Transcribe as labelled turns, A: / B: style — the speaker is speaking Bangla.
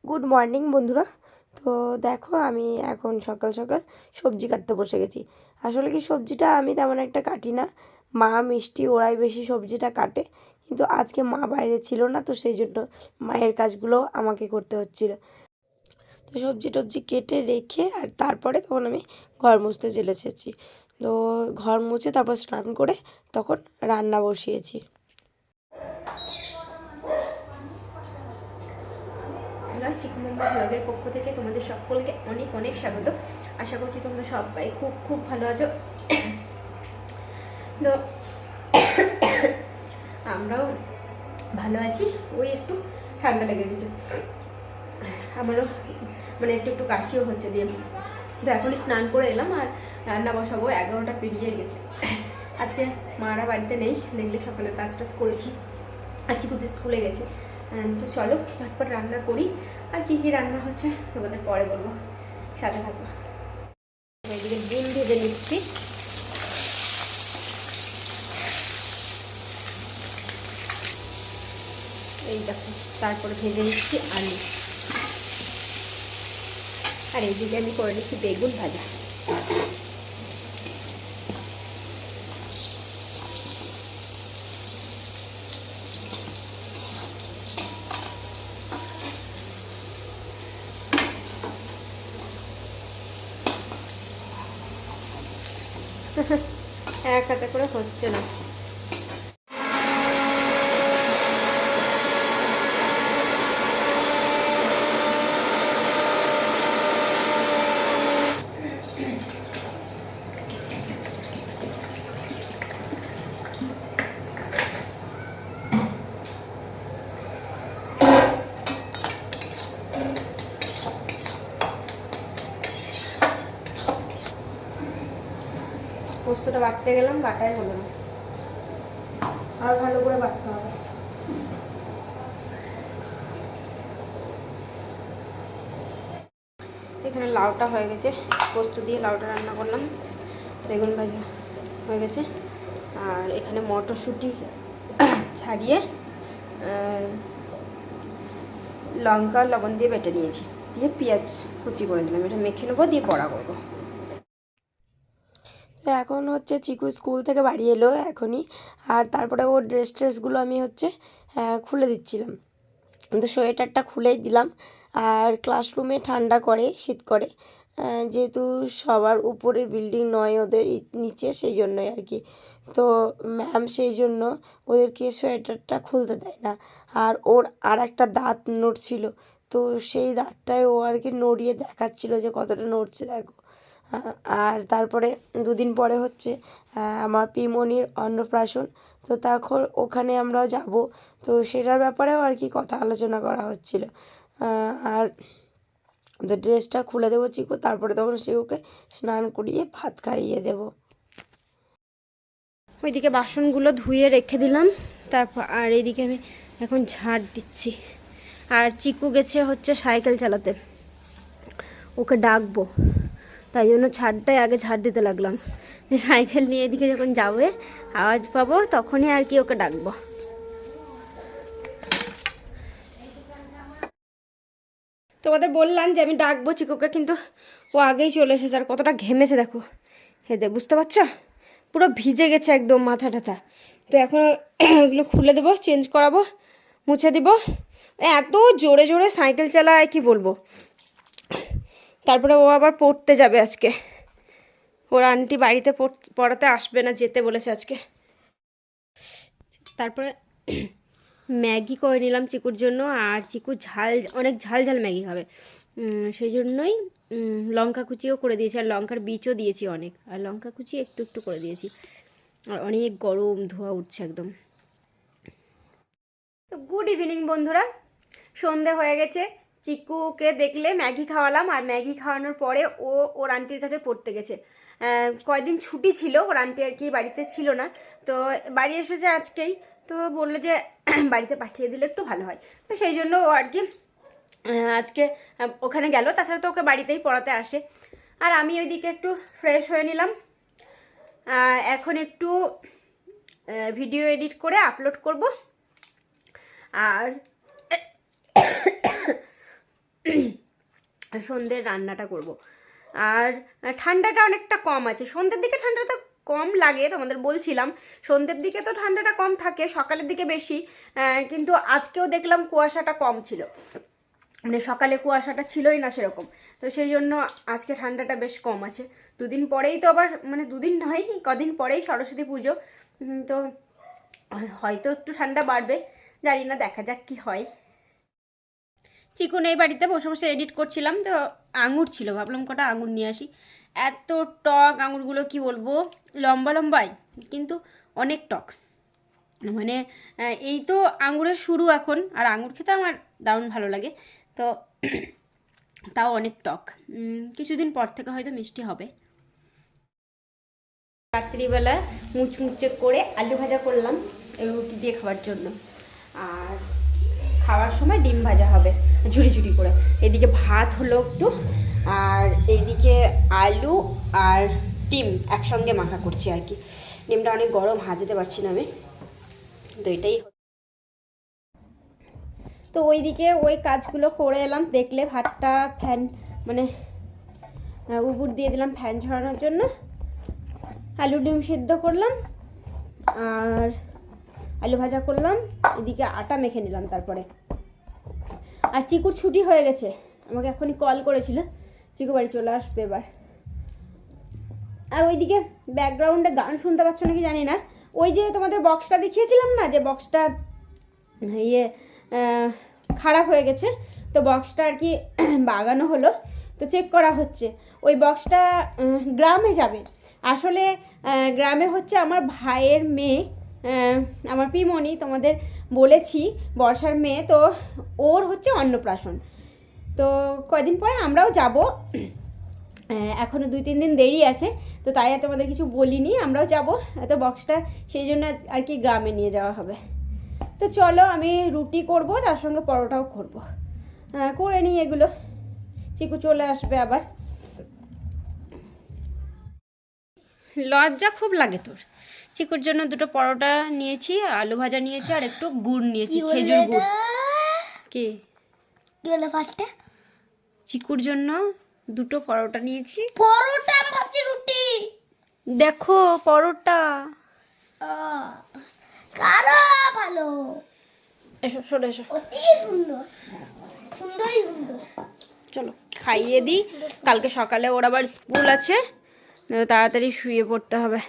A: গুড মর্নিং বন্ধুরা। তো দেখো আমি এখন সকাল সকাল সবজি কাটতে বসে গেছি। আসলে কি সবজিটা আমি তেমন একটা কাটি না, মা মিষ্টি ওরাই বেশি সবজিটা কাটে। কিন্তু আজকে মা বাইরে ছিল না, তো সেই জন্য মায়ের কাজগুলো আমাকে করতে হচ্ছিল। তো সবজি টবজি কেটে রেখে আর তারপরে তখন আমি ঘর মুছতে চলে এসেছি। তো ঘর মুছে তারপর স্নান করে তখন রান্না বসিয়েছি।
B: চিকু মাম্মা ব্লগের পক্ষ থেকে তোমাদের সকলকে অনেক অনেক স্বাগত। আশা করছি তোমরা সবাই খুব খুব ভালো আছো। তো আমরাও ভালো আছি, ওই একটু ঠান্ডা লেগে গেছে, আমারও মানে একটু একটু কাশিও হচ্ছে দিয়ে। তো এখনই স্নান করে এলাম আর রান্না বসাবো, 11টা পেরিয়ে গেছে। আজকে মারা বাড়িতে নেই, দেখলে সকালে কাজ টাজ করেছি, আর চিকুতে স্কুলে গেছে। তো চলো ঝটপট রান্না করি, আর কি কি রান্না হচ্ছে তোমাদের পরে বলবো, সাথে থাকবো। এদিকে ডিম ভেজে নিচ্ছি, এই দেখো, তারপরে ভেজে নিচ্ছি আলু, আর এইদিকে আমি করে নিচ্ছি বেগুন ভাজা। এক হাতে করে হচ্ছে না। পোস্তটা বাটতে গেলাম, বাটাই হলো না, আর ভালো করে বাটতে হবে। এখানে লাউটা হয়ে গেছে, পোস্ত দিয়ে লাউটা রান্না করলাম, বেগুন ভাজা হয়ে গেছে, আর এখানে মটরশুঁটি ছাড়িয়ে লঙ্কা লবণ দিয়ে বেটে নিয়েছি, দিয়ে পেঁয়াজ কুচি করে দিলাম, এটা মেখে নেবো, দিয়ে বড়া করবো।
A: তো এখন হচ্ছে চিকু স্কুল থেকে বাড়ি এলো এখনই, আর তারপরে ওর ড্রেসগুলো আমি হচ্ছে খুলে দিচ্ছিলাম। তো সোয়েটারটা খুলেই দিলাম। আর ক্লাসরুমে ঠান্ডা করে, শীত করে, যেহেতু সবার উপরে বিল্ডিং নয় ওদের নিচে, সেই জন্যই আর কি। তো ম্যাম সেই জন্য ওদেরকে সোয়েটারটা খুলতে দেয় না। আর ওর আর একটা দাঁত নড়ছিল, তো সেই দাঁতটাই ও আর কি নড়িয়ে দেখাচ্ছিল যে কতটা নড়ছে দেখো। আর তারপরে দুদিন পরে হচ্ছে আমার পিমনির অন্নপ্রাশন, তো তখন ওখানে আমরা যাব। তো সেটার ব্যাপারেও আর কি কথা আলোচনা করা হচ্ছিল। আর তো ড্রেসটা খুলে দেবো চিকু, তারপরে তখন ওকে স্নান করিয়ে ভাত খাইয়ে দেবো।
B: ওইদিকে বাসনগুলো ধুয়ে রেখে দিলাম, তারপর আর এইদিকে আমি এখন ঝাড় দিচ্ছি। আর চিকু গেছে হচ্ছে সাইকেল চালাতে, ওকে ডাকবো, তাই জন্য ছাদটাই আগে ঝাড় দিতে লাগলাম। সাইকেল নিয়ে এদিকে যখন যাবে আওয়াজ পাবো তখনই আর কি ওকে ডাকবো। তোমাদের বললাম যে আমি ডাকবো চিকুকে, কিন্তু ও আগেই চলে এসেছে, আর কতটা ঘেমেছে দেখো, হেদে বুঝতে পারছো, পুরো ভিজে গেছে একদম মাথা টাথা। তো এখন এগুলো খুলে দেবো, চেঞ্জ করাবো, মুছে দিব। এত জোরে জোরে সাইকেল চালায় কি বলবো। তারপরে ও আবার পড়তে যাবে আজকে, ওর আন্টি বাড়িতে পড়াতে আসবে না, যেতে বলেছে আজকে। তারপরে ম্যাগি করে নিলাম চিকুর জন্য, আর চিকু অনেক ঝাল ঝাল ম্যাগি খাবে, সেই জন্যই লঙ্কা কুচিও করে দিয়েছি, আর লঙ্কার বীজও দিয়েছি অনেক, আর লঙ্কা কুচি একটু একটু করে দিয়েছি। আর অনেক গরম ধোয়া উঠছে একদম। তো গুড ইভিনিং বন্ধুরা, সন্ধে হয়ে গেছে। চিকুকে দেখলে ম্যাগি খাওয়ালাম, আর ম্যাগি খাওয়ানোর পরে ও ওর আন্টির কাছে পড়তে গেছে। কয়দিন ছুটি ছিল, ওর আন্টি আর কি বাড়িতে ছিল না, তো বাড়ি এসেছে আজকেই। তো বললো যে বাড়িতে পাঠিয়ে দিলে একটু ভালো হয়, তো সেই জন্য ও আর কি আজকে ওখানে গেল। তাছাড়া তো ওকে বাড়িতেই পড়াতে আসে। আর আমি ওইদিকে একটু ফ্রেশ হয়ে নিলাম, এখন একটু ভিডিও এডিট করে আপলোড করব। আর সন্ধ্যের রান্নাটা করব। আর ঠান্ডাটা অনেকটা কম আছে, সন্ধ্যের দিকে ঠান্ডাটা কম লাগে, তোমাদের বলছিলাম সন্ধ্যের দিকে তো ঠান্ডাটা কম থাকে, সকালের দিকে বেশি। কিন্তু আজকেও দেখলাম কুয়াশাটা কম ছিল, মানে সকালে কুয়াশাটা ছিলই না সেরকম। তো সেই জন্য আজকে ঠান্ডাটা বেশ কম আছে। দুদিন পরেই তো আবার, মানে দুদিন নয়, কদিন পরেই সরস্বতী পুজো। তো হয়তো একটু ঠান্ডা বাড়বে, জানি না, দেখা যাক কি হয়। চিকুন এই বাড়িতে বসে বসে এডিট করছিলাম, তো আঙুর ছিল, ভাবলাম কটা আঙুর নিয়ে আসি। এত টক আঙুরগুলো, কি বলবো, লম্বা লম্বাই কিন্তু অনেক টক। মানে এই তো আঙুরের শুরু এখন, আর আঙুর খেতে আমার দারুণ ভালো লাগে, তো তাও অনেক টক। কিছুদিন পর থেকে হয়তো মিষ্টি হবে। রাত্রিবেলা মুচমুচে করে আলু ভাজা করলাম রুটি দিয়ে খাওয়ার জন্য, আর খাওয়ার সময় ডিম ভাজা হবে ঝুড়ি ঝুড়ি করে। এদিকে ভাত হলো একটু, আর এইদিকে আলু আর ডিম একসঙ্গে মাখা করছি আর কি। ডিমটা অনেক গরম, হাত দিতে পারছি না আমি, তো এটাই। তো ওইদিকে ওই কাজগুলো করে এলাম, দেখলে ভাতটা ফ্যান মানে উপর দিয়ে দিলাম ফ্যান ঝরানোর জন্য। আলু ডিম সিদ্ধ করলাম আর আলু ভাজা করলাম, এদিকে আটা মেখে নিলাম তারপরে। আর চিকুর ছুটি হয়ে গেছে, আমাকে এখনই কল করেছিল, চিকু বাড়ি চলে আসবে এবার। আর ওইদিকে ব্যাকগ্রাউন্ডে গান শুনতে পাচ্ছ নাকি জানি না, ওই যে তোমাদের বক্সটা দেখিয়েছিলাম না, যে বক্সটা খারাপ হয়ে গেছে, তো বক্সটা আর কি বাগানো হলো, তো চেক করা হচ্ছে। ওই বক্সটা গ্রামে যাবে, আসলে গ্রামে হচ্ছে আমার ভাইয়ের মেয়ে, আমার পিমনি, তোমাদের বলেছি, বর্ষার মেয়ে, তো ওর হচ্ছে অন্নপ্রাশন। তো কয়দিন পরে আমরাও যাব, এখনও 2-3 দিন দেরি আছে, তো তাই আর তোমাদের কিছু বলিনি, আমরাও যাব। তো বক্সটা সেই জন্য আর কি গ্রামে নিয়ে যাওয়া হবে। তো চলো, আমি রুটি করব, তার সঙ্গে পরোটাও করব, করে নিই এগুলো। চিকু চলে আসবে আবার। লজ্জা খুব লাগে তোর। চিকুর জন্য 2টো পরোটা নিয়েছি, আলু ভাজা নিয়েছি, আর একটু গুড় নিয়েছি, খেজুর গুড়। কি
C: হলো ফার্স্টে?
B: চিকুর জন্য 2টো পরোটা নিয়েছি।
C: পরোটা? আমি ভাবছি রুটি।
B: দেখো পরোটা,
C: কারো ভালো,
B: এসো সরে এসো,
C: অতি সুন্দর, সুন্দরই সুন্দর।
B: চলো খাইয়ে দিই, কালকে সকালে ওর আবার স্কুল আছে, তাড়াতাড়ি শুয়ে পড়তে হবে।